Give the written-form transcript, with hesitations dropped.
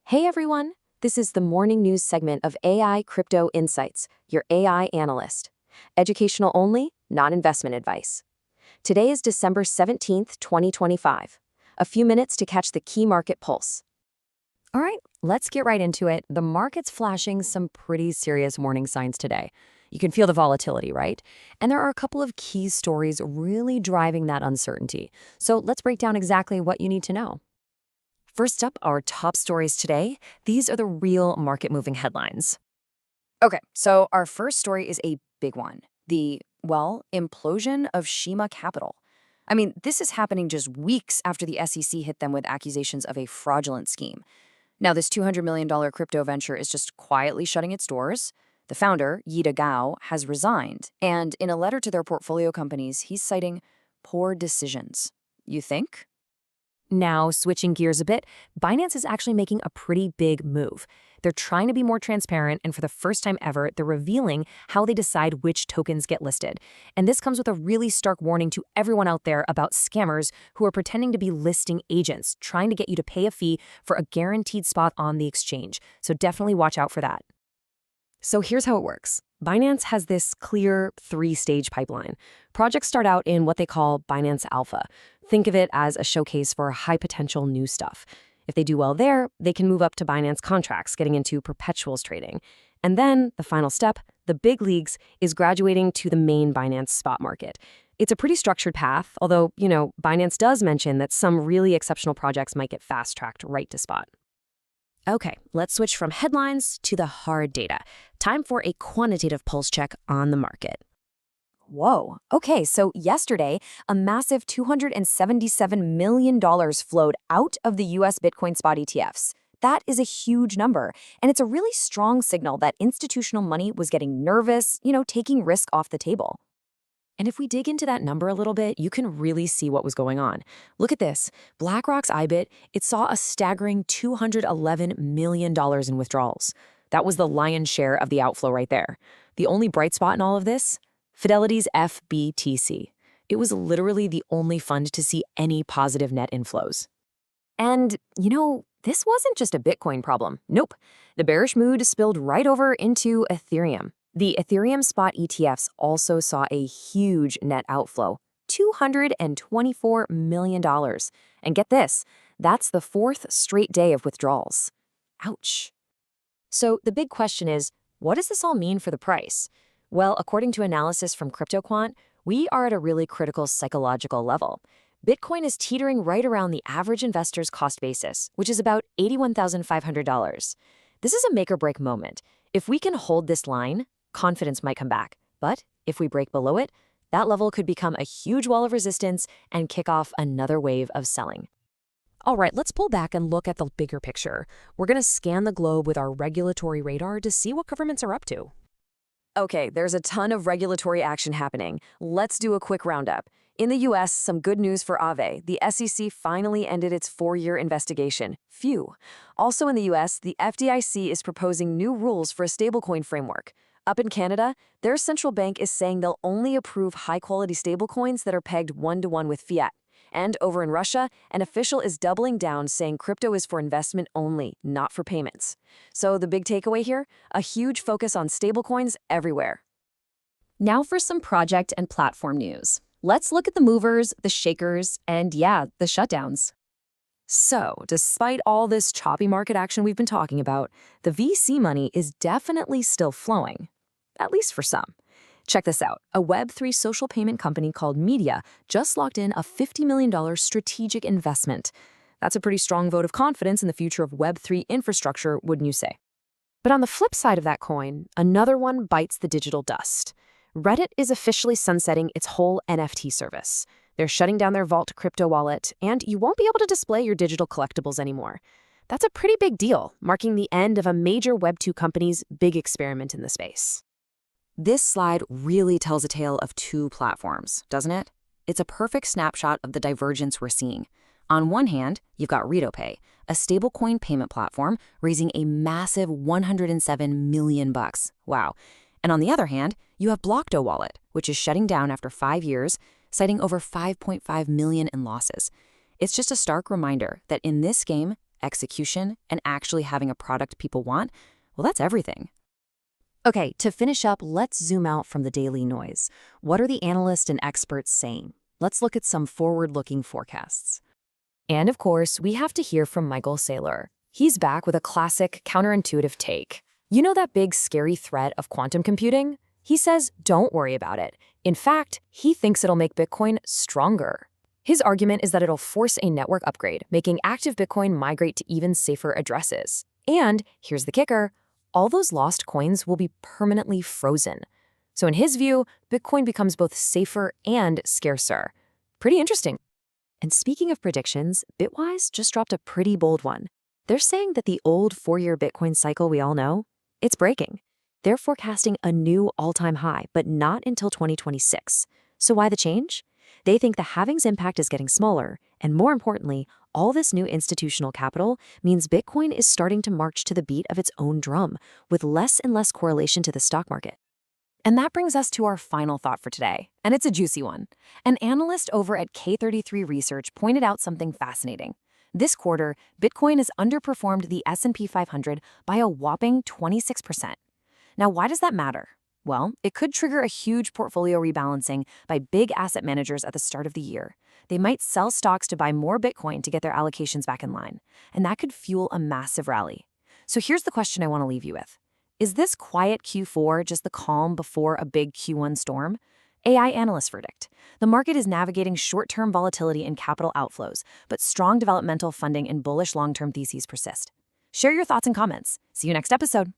Hey everyone! This is the morning news segment of AI Crypto Insights, your AI analyst. Educational only, not investment advice. Today is December 17th, 2025. A few minutes to catch the key market pulse. All right, let's get right into it. The market's flashing some pretty serious warning signs today. You can feel the volatility, right? And there are a couple of key stories really driving that uncertainty. So let's break down exactly what you need to know. First up, our top stories today. These are the real market-moving headlines. Okay, so our first story is a big one. Implosion of Shima Capital. I mean, this is happening just weeks after the SEC hit them with accusations of a fraudulent scheme. Now, this $200 million crypto venture is just quietly shutting its doors. The founder, Yida Gao, has resigned, and in a letter to their portfolio companies, he's citing poor decisions. You think? Now, switching gears a bit, Binance is actually making a pretty big move. They're trying to be more transparent, and for the first time ever, they're revealing how they decide which tokens get listed. And this comes with a really stark warning to everyone out there about scammers who are pretending to be listing agents, trying to get you to pay a fee for a guaranteed spot on the exchange. So definitely watch out for that. So here's how it works. Binance has this clear three-stage pipeline. Projects start out in what they call Binance Alpha. Think of it as a showcase for high-potential new stuff. If they do well there, they can move up to Binance contracts, getting into perpetuals trading. And then, the final step, the big leagues, is graduating to the main Binance spot market. It's a pretty structured path, although, Binance does mention that some really exceptional projects might get fast-tracked right to spot. Okay, let's switch from headlines to the hard data. Time for a quantitative pulse check on the market. Whoa. Okay, so yesterday, a massive $277 million flowed out of the US Bitcoin spot ETFs. That is a huge number, and it's a really strong signal that institutional money was getting nervous, taking risk off the table. And if we dig into that number a little bit, you can really see what was going on. Look at this. BlackRock's IBIT, it saw a staggering $211 million in withdrawals. That was the lion's share of the outflow right there. The only bright spot in all of this? Fidelity's FBTC. It was literally the only fund to see any positive net inflows. And, this wasn't just a Bitcoin problem. Nope. The bearish mood spilled right over into Ethereum. The Ethereum spot ETFs also saw a huge net outflow, $224 million. And get this, that's the fourth straight day of withdrawals. Ouch. So the big question is, what does this all mean for the price? Well, according to analysis from CryptoQuant, we are at a really critical psychological level. Bitcoin is teetering right around the average investor's cost basis, which is about $81,500. This is a make-or-break moment. If we can hold this line, confidence might come back. But if we break below it, that level could become a huge wall of resistance and kick off another wave of selling. All right, let's pull back and look at the bigger picture. We're going to scan the globe with our regulatory radar to see what governments are up to. Okay, there's a ton of regulatory action happening. Let's do a quick roundup. In the US, some good news for Aave. The SEC finally ended its 4-year investigation. Phew. Also in the US, the FDIC is proposing new rules for a stablecoin framework. Up in Canada, their central bank is saying they'll only approve high-quality stablecoins that are pegged one-to-one with fiat. And over in Russia, an official is doubling down, saying crypto is for investment only, not for payments. So the big takeaway here? A huge focus on stablecoins everywhere. Now for some project and platform news. Let's look at the movers, the shakers, and the shutdowns. So, despite all this choppy market action we've been talking about, the VC money is definitely still flowing, at least for some. Check this out. A Web3 social payment company called Media just locked in a $50 million strategic investment. That's a pretty strong vote of confidence in the future of Web3 infrastructure, wouldn't you say? But on the flip side of that coin, another one bites the digital dust. Reddit is officially sunsetting its whole NFT service. They're shutting down their Vault crypto wallet, and you won't be able to display your digital collectibles anymore. That's a pretty big deal, marking the end of a major Web2 company's big experiment in the space. This slide really tells a tale of two platforms, doesn't it? It's a perfect snapshot of the divergence we're seeing. On one hand, you've got RitoPay, a stablecoin payment platform raising a massive $107 million. Wow. And on the other hand, you have Blockdo Wallet, which is shutting down after 5 years, citing over $5.5 million in losses. It's just a stark reminder that in this game, execution, and actually having a product people want, well, that's everything. Okay, to finish up, let's zoom out from the daily noise. What are the analysts and experts saying? Let's look at some forward-looking forecasts. And of course, we have to hear from Michael Saylor. He's back with a classic counterintuitive take. You know that big scary threat of quantum computing? He says, don't worry about it. In fact, he thinks it'll make Bitcoin stronger. His argument is that it'll force a network upgrade, making active Bitcoin migrate to even safer addresses. And here's the kicker, all those lost coins will be permanently frozen. So in his view, Bitcoin becomes both safer and scarcer. Pretty interesting. And speaking of predictions, Bitwise just dropped a pretty bold one. They're saying that the old 4-year Bitcoin cycle we all know, it's breaking. They're forecasting a new all-time high, but not until 2026. So why the change? They think the halving's impact is getting smaller, and more importantly, all this new institutional capital means Bitcoin is starting to march to the beat of its own drum, with less and less correlation to the stock market. And that brings us to our final thought for today, and it's a juicy one. An analyst over at K33 Research pointed out something fascinating. This quarter, Bitcoin has underperformed the S&P 500 by a whopping 26%. Now, why does that matter? Well, it could trigger a huge portfolio rebalancing by big asset managers at the start of the year. They might sell stocks to buy more Bitcoin to get their allocations back in line, and that could fuel a massive rally. So here's the question I want to leave you with. Is this quiet Q4 just the calm before a big Q1 storm? AI analyst verdict. The market is navigating short-term volatility and capital outflows, but strong developmental funding and bullish long-term theses persist. Share your thoughts and comments. See you next episode.